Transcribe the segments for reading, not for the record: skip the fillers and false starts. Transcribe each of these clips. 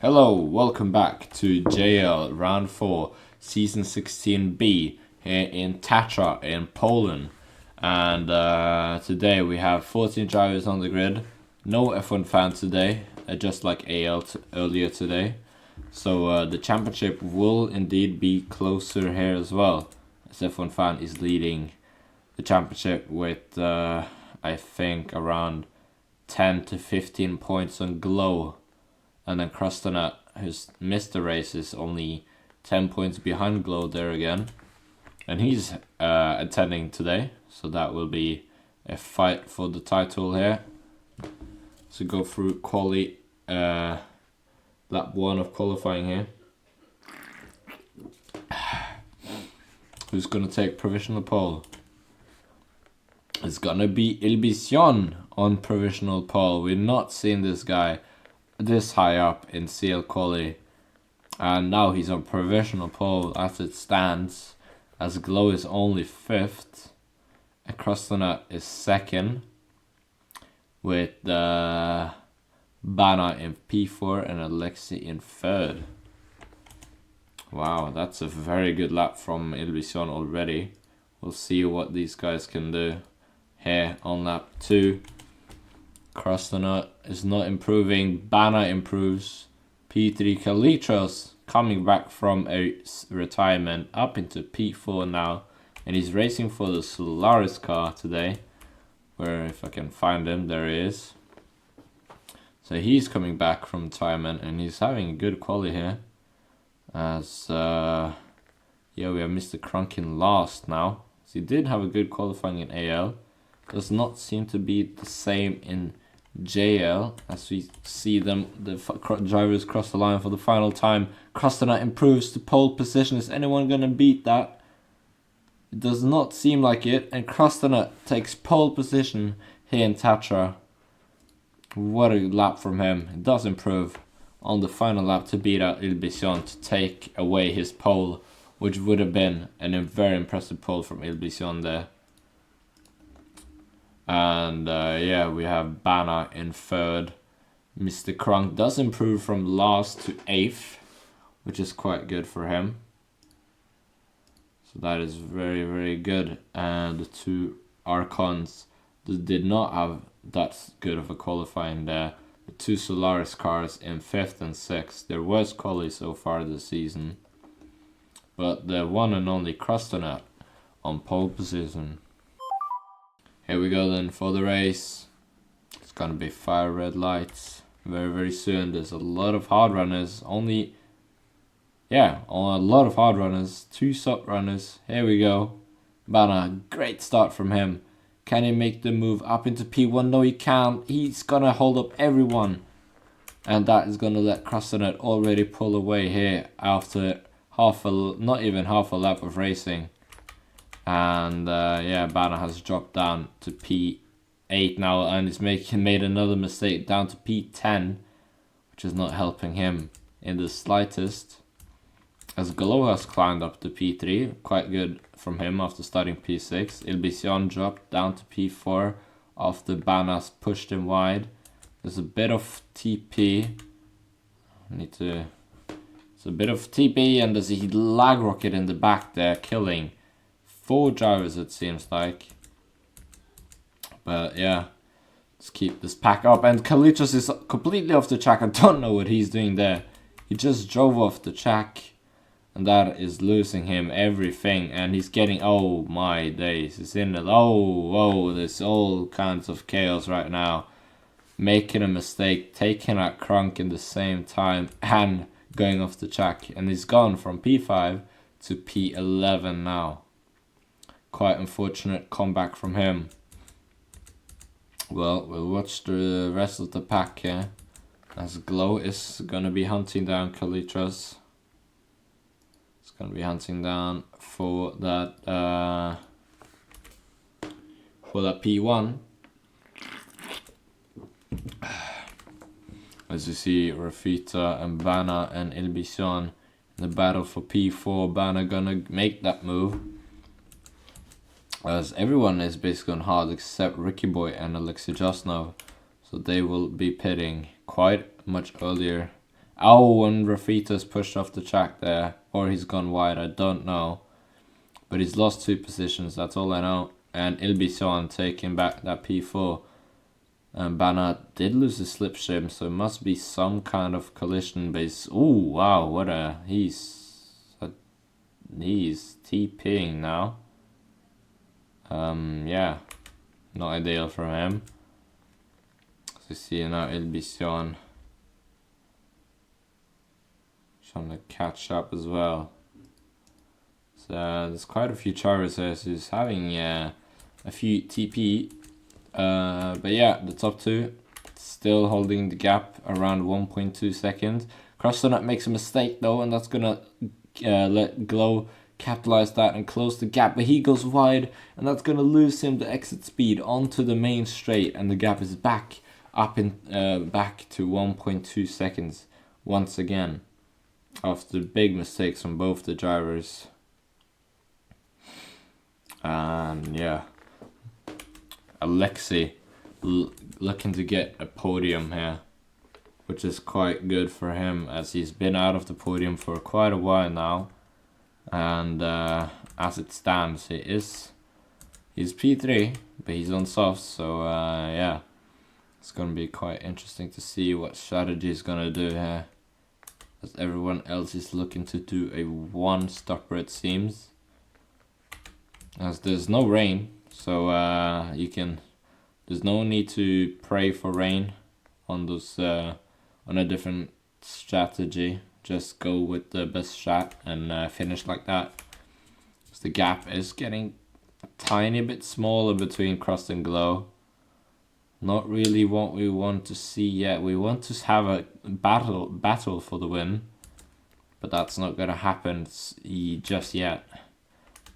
Hello, welcome back to JL Round 4, Season 16B here in Tatra in Poland. And today we have 14 drivers on the grid. No F1 fan today, just like AL earlier today. So the championship will indeed be closer here as well, as F1 fan is leading the championship with, I think, around 10 to 15 points on Glow. And then Krustonut, who's missed the race, is only 10 points behind Glow there again. And he's attending today, so that will be a fight for the title here. So go through quali, lap 1 of qualifying here. Who's going to take provisional pole? It's going to be Ilbision on provisional pole. We're not seeing this guy this high up in CL quali, and now he's on provisional pole as it stands, as Glow is only 5th and Krustonut is 2nd, with Bana in P4 and Alexi in 3rd. Wow, that's a very good lap from Ilbision already. We'll see what these guys can do here on lap 2. Krustonut is not improving. Bana improves. P3 Kalitros coming back from a retirement up into P4 now. And he's racing for the Solaris car today. Where, if I can find him, there he is. So he's coming back from retirement and he's having a good quali here. As, we have Mr. Krunkin last now. So he did have a good qualifying in AL. Does not seem to be the same in JL, as we see them, the drivers cross the line for the final time. Krustonut improves to pole position. Is anyone going to beat that? It does not seem like it, and Krustonut takes pole position here in Tatra. What a lap from him. It does improve on the final lap to beat out Ilbision to take away his pole, which would have been a very impressive pole from Ilbision there. And we have Bana in 3rd. Mr. Krunk does improve from last to 8th, which is quite good for him. So that is very, very good. And the two Archons did not have that good of a qualifying there. The two Solaris cars in 5th and 6th. There was quali so far this season. But the one and only Krustonut on pole position. Here we go then for the race. It's gonna be fire red lights very, very soon. There's a lot of hard runners. A lot of hard runners. 2 soft runners. Here we go. Bana, great start from him. Can he make the move up into P1? No, he can't. He's gonna hold up everyone. And that is gonna let Krustonut already pull away here after not even half a lap of racing. And Bana has dropped down to P8 now, and he's made another mistake down to P10, which is not helping him in the slightest. As Glow has climbed up to P3, quite good from him after starting P6. Ilbision dropped down to P4 after Bana's pushed him wide. There's a bit of TP. It's a bit of TP, and there's a lag rocket in the back there, killing 4 drivers it seems like. But yeah, let's keep this pack up. And Kalitros is completely off the track. I don't know what he's doing there. He just drove off the track, and that is losing him everything. And he's getting, oh my days, he's in the, there's all kinds of chaos right now. Making a mistake, taking out Krunk in the same time, and going off the track. And he's gone from P5 to P11 now. Quite unfortunate comeback from him. Well, we'll watch the rest of the pack here, as Glow is gonna be hunting down Kalitros. It's gonna be hunting down for that P1. As you see, Rafita and Bana and Ilbision in the battle for P4. Bana gonna make that move, as everyone is basically on hard except Ricky Boy and Alexei Jasnov, so they will be pitting quite much earlier Oh, and Rafita's pushed off the track there. Or he's gone wide, I don't know. But he's lost 2 positions, that's all I know. And Ilbison taking back that P4. And Bana did lose his slipstream, so it must be some kind of collision base. Oh wow, what a he's TPing now. Yeah, not ideal for him. So see now Ilbison trying to catch up as well. So there's quite a few drivers here, so he's having a few TP. But yeah, the top 2 still holding the gap around 1.2 seconds. Crosstonaut makes a mistake though, and that's gonna let Glow capitalize that and close the gap, but he goes wide, and that's gonna lose him the exit speed onto the main straight, and the gap is back up in back to 1.2 seconds once again after big mistakes from both the drivers. And yeah, Alexi looking to get a podium here, which is quite good for him as he's been out of the podium for quite a while now. And as it stands, he's P3, but he's on soft, so yeah, it's gonna be quite interesting to see what strategy he's gonna do here, as everyone else is looking to do a one-stopper, it seems, as there's no rain. So there's no need to pray for rain on those on a different strategy. Just go with the best strat and finish like that. So the gap is getting a tiny bit smaller between Crust and Glow. Not really what we want to see yet. We want to have a battle for the win, but that's not gonna happen just yet.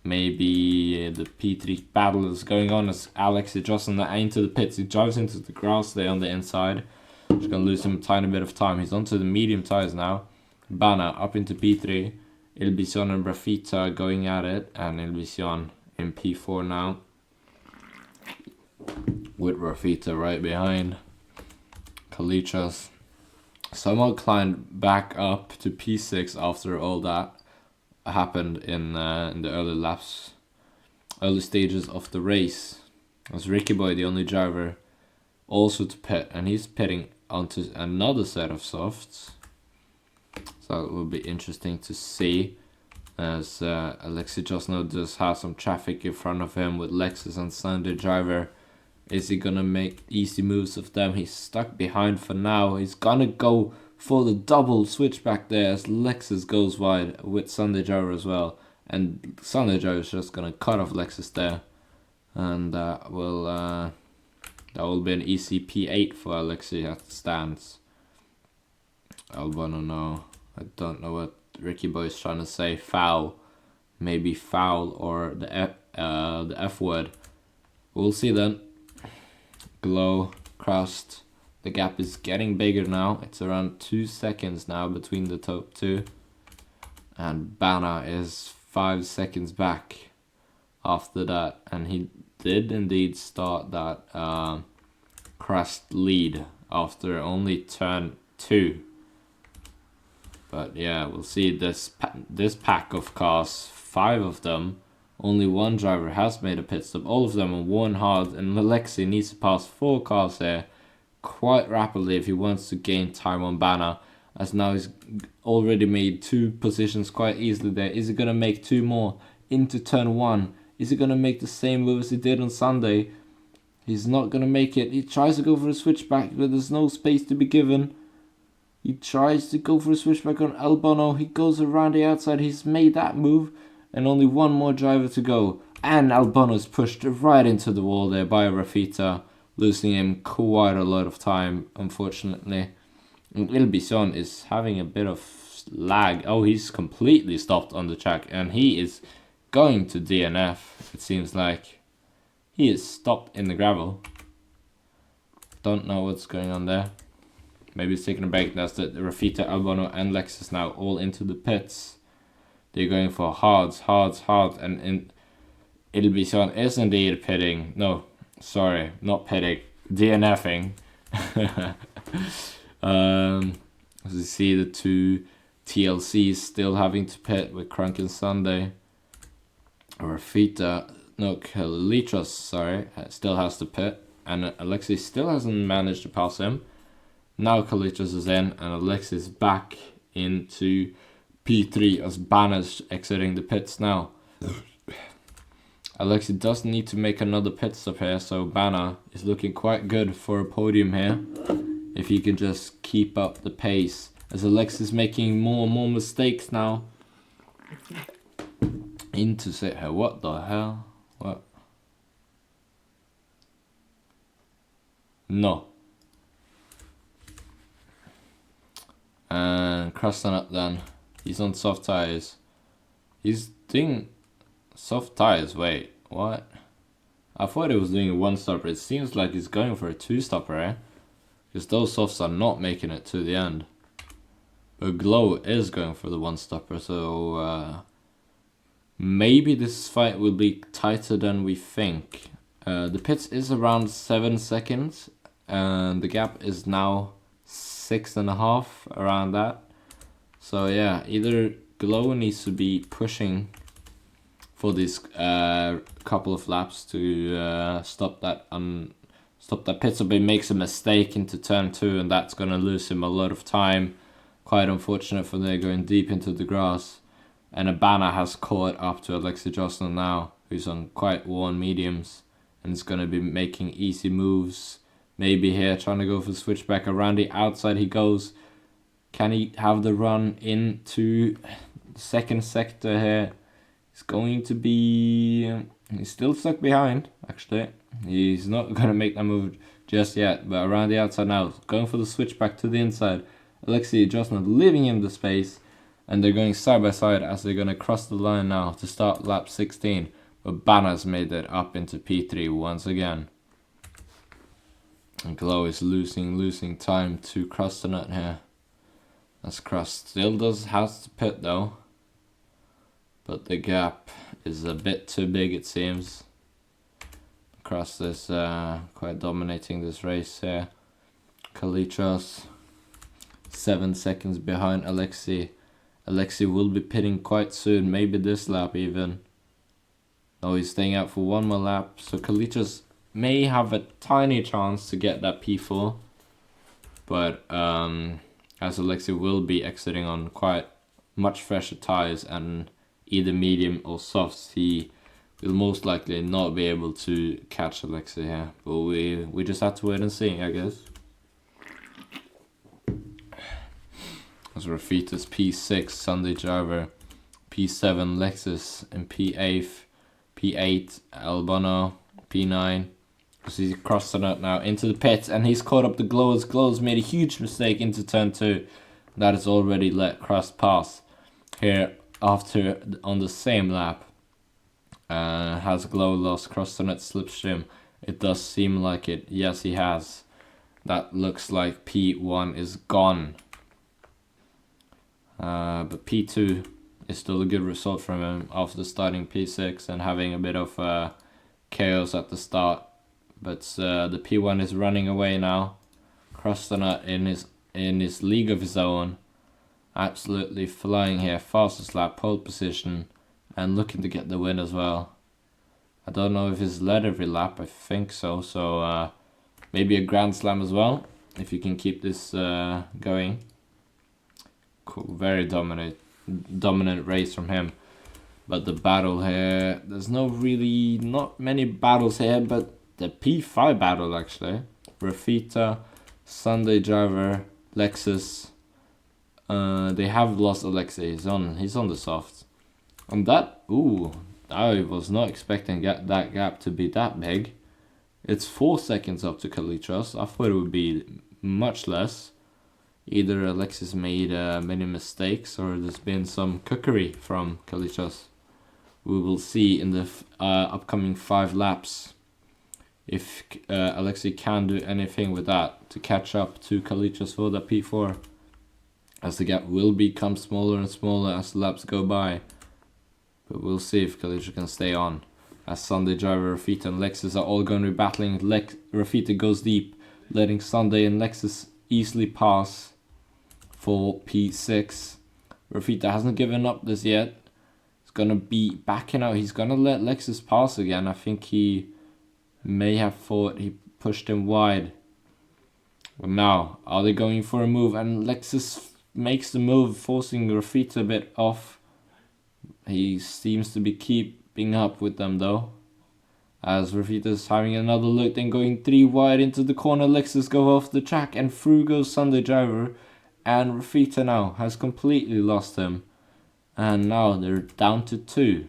Maybe the P3 battle is going on as Alex adjusts on the into the pits. He drives into the grass there on the inside. Just gonna lose him a tiny bit of time. He's onto the medium tires now. Bana up into P3. Ilbison and Rafita going at it, and Ilbison in P4 now, with Rafita right behind. Kalichas somehow climbed back up to P6 after all that happened in the early stages of the race. As Ricky Boy, the only driver, also to pit, and he's pitting onto another set of softs. So it will be interesting to see, as Alexi just now does have some traffic in front of him with Lexus and Sunday driver. Is he gonna make easy moves of them? He's stuck behind for now. He's gonna go for the double switchback there as Lexus goes wide with Sunday driver as well, and Sunday driver is just gonna cut off Lexus there, and that will be an easy P8 for Alexi as it stands. Albano, no, I don't know what Ricky Boy is trying to say. Foul, maybe foul, or the F word. We'll see then. Glow, Crust. The gap is getting bigger now. It's around 2 seconds now between the top 2. And Bana is 5 seconds back after that. And he did indeed start that Crust lead after only turn 2. But yeah, we'll see this pack of cars, 5 of them. Only one driver has made a pit stop. All of them on one hard, and Alexi needs to pass 4 cars here quite rapidly if he wants to gain time on Bana, as now he's already made 2 positions quite easily there. Is he going to make 2 more into turn 1? Is he going to make the same move as he did on Sunday? He's not going to make it. He tries to go for a switchback, but there's no space to be given. He tries to go for a switchback on Albano. He goes around the outside. He's made that move, and only one more driver to go. And Albano's pushed right into the wall there by Rafita, losing him quite a lot of time, unfortunately. And Ilbison is having a bit of lag. Oh, he's completely stopped on the track, and he is going to DNF, it seems like. He is stopped in the gravel. Don't know what's going on there. Maybe he's taking a break. That's the Rafita, Albano, and Lexus now all into the pits. They're going for hards, and Ilbison is indeed pitting. No, sorry, not pitting, DNFing. As you see, the two TLCs still having to pit with Crunk and Sunday. Kalitros, sorry, still has to pit. And Alexi still hasn't managed to pass him. Now Kalitros is in, and Alexi is back into P3 as Banner's exiting the pits now. Alexi does need to make another pit stop here, so Banner is looking quite good for a podium here. If he can just keep up the pace. As Alexi is making more and more mistakes now. Into sit here, what the hell? What? No. And crossing up then. He's on soft tires. He's doing soft tires. Wait, what? I thought he was doing a one stopper. It seems like he's going for a two stopper, eh? Because those softs are not making it to the end. But Glow is going for the one stopper, so maybe this fight will be tighter than we think. The pits is around 7 seconds, and the gap is now 6.5, around that. So yeah, either Glow needs to be pushing for this couple of laps to stop that pit stop. He makes a mistake into turn 2, and that's gonna lose him a lot of time. Quite unfortunate for them going deep into the grass. And Abana has caught up to Alexi Jocelyn now, who's on quite worn mediums, and is going to be making easy moves. Maybe here trying to go for switchback. Around the outside he goes. Can he have the run into the second sector here? It's going to be... he's still stuck behind, actually. He's not going to make that move just yet, but around the outside now. Going for the switchback to the inside. Alexi Jocelyn leaving him the space. And they're going side by side as they're going to cross the line now to start lap 16. But Banner's made it up into P3 once again. And Glow is losing time to cross the nut here. As Cross still has to pit though. But the gap is a bit too big, it seems. Cross is quite dominating this race here. Kalitros 7 seconds behind Alexi. Alexi will be pitting quite soon, maybe this lap even. No, he's staying out for one more lap, so Kalitros may have a tiny chance to get that P4. But as Alexi will be exiting on quite much fresher tires and either medium or softs, he will most likely not be able to catch Alexi here. But we just have to wait and see, I guess. As Rafita's P6, Sunday Driver, P7, Lexus, and P8, Albano, P9. Because he's crossed the nut now into the pit, and he's caught up the Glows. Glows made a huge mistake into turn 2. That is already let Cross pass. Here, after on the same lap, has Glow lost cross the nut slipstream? It does seem like it. Yes, he has. That looks like P1 is gone. But P2 is still a good result from him after starting P6 and having a bit of chaos at the start. But the P1 is running away now. Crossed the nut in his league of his own. Absolutely flying here. Fastest lap, pole position, and looking to get the win as well. I don't know if he's led every lap. I think so. So maybe a Grand Slam as well, if you can keep this going. Cool. Very dominant race from him. But the battle here, there's not many battles here, but the P5 battle actually. Rafita, Sunday Driver, Lexus. They have lost Alexei. He's on the soft. And that, I was not expecting that gap to be that big. It's 4 seconds up to Kalitros. I thought it would be much less. Either Alexis made many mistakes or there's been some cookery from Kalitros. We will see in the upcoming 5 laps if Alexi can do anything with that to catch up to Kalitros for the P4. As the gap will become smaller and smaller as the laps go by. But we'll see if Kalitros can stay on. As Sunday Driver, Rafita and Lexus are all going to be battling. Rafita goes deep, letting Sunday and Lexus easily pass for P6. Rafita hasn't given up this yet. He's gonna be backing out. He's gonna let Lexus pass again. I think he may have thought he pushed him wide. But now, are they going for a move? And Lexus makes the move, forcing Rafita a bit off. He seems to be keeping up with them though. As Rafita's having another look, then going 3 wide into the corner. Lexus go off the track and through goes Sunday Driver. And Rafita now has completely lost him. And now they're down to 2.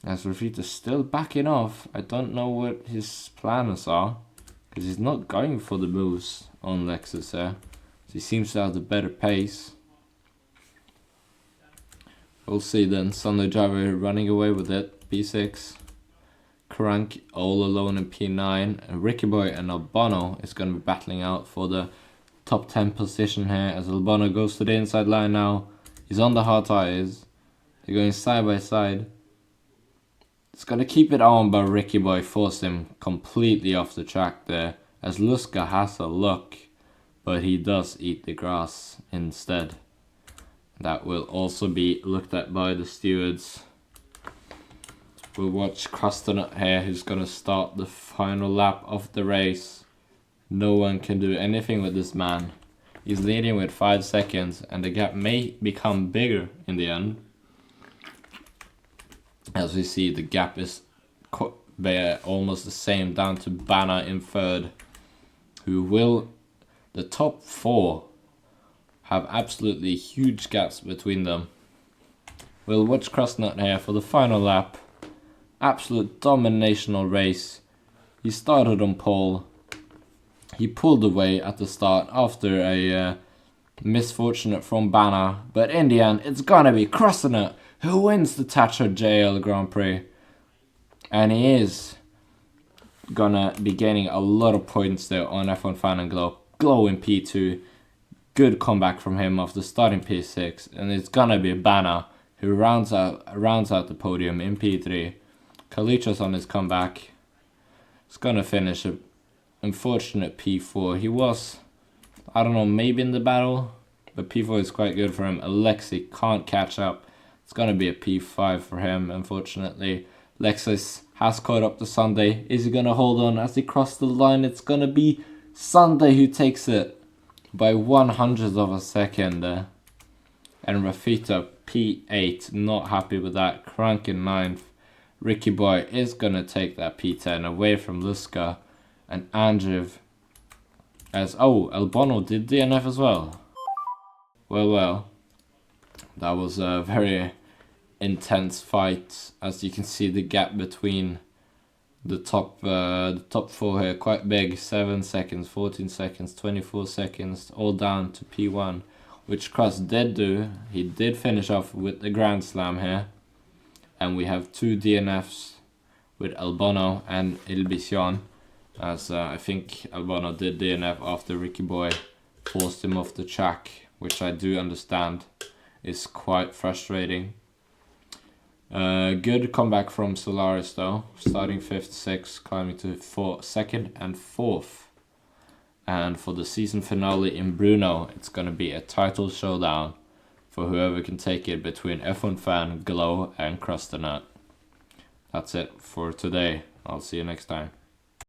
As Rafita's still backing off. I don't know what his plans are, because he's not going for the moves on Lexus there. He seems to have the better pace. We'll see then. Sunday Driver running away with it. P6. Crank all alone in P9. And Ricky Boy and Albano is going to be battling out for the top 10 position here. As Albano goes to the inside line now. He's on the hard tires. They're going side by side. It's going to keep it on, but Ricky Boy forced him completely off the track there. As Luska has a look, but he does eat the grass instead. That will also be looked at by the stewards. We'll watch Crustonut here, who's going to start the final lap of the race. No one can do anything with this man. He's leading with 5 seconds, and the gap may become bigger in the end. As we see, the gap is almost the same, down to Banner in 3rd, who will, the top 4 have absolutely huge gaps between them. We'll watch Crustonut here for the final lap. Absolute dominational race. He started on pole. He pulled away at the start after a misfortunate from Banner, but in the end it's gonna be Crustonut who wins the Tatra JL Grand Prix. And he is gonna be gaining a lot of points there on F1 Fan and Glow. Glow in P2. Good comeback from him after starting P6. And it's gonna be Banner who rounds out the podium in P3. Kalichas on his comeback. It's gonna finish a unfortunate P4. He was, I don't know, maybe in the battle, but P4 is quite good for him. Alexi can't catch up. It's going to be a P5 for him, unfortunately. Lexus has caught up to Sunday. Is he going to hold on as he crosses the line? It's going to be Sunday who takes it by 1/100th of a second. And Rafita P8, not happy with that. Crank in 9th. Ricky Boy is going to take that P10 away from Luska. And Andrew, as Albano did DNF as well. Well, that was a very intense fight. As you can see, the gap between the top 4 here quite big. 7 seconds, 14 seconds, 24 seconds, all down to P1, which Cross did do. He did finish off with the Grand Slam here, and we have 2 DNFs with Albano and Ilbicion. As I think Albano did DNF after Ricky Boy forced him off the track, which I do understand is quite frustrating. Good comeback from Solaris though, starting 5th, 6th, climbing to 2nd and 4th. And for the season finale in Brno, it's going to be a title showdown for whoever can take it between F1 Fan, Glow and Crustonut. That's it for today. I'll see you next time.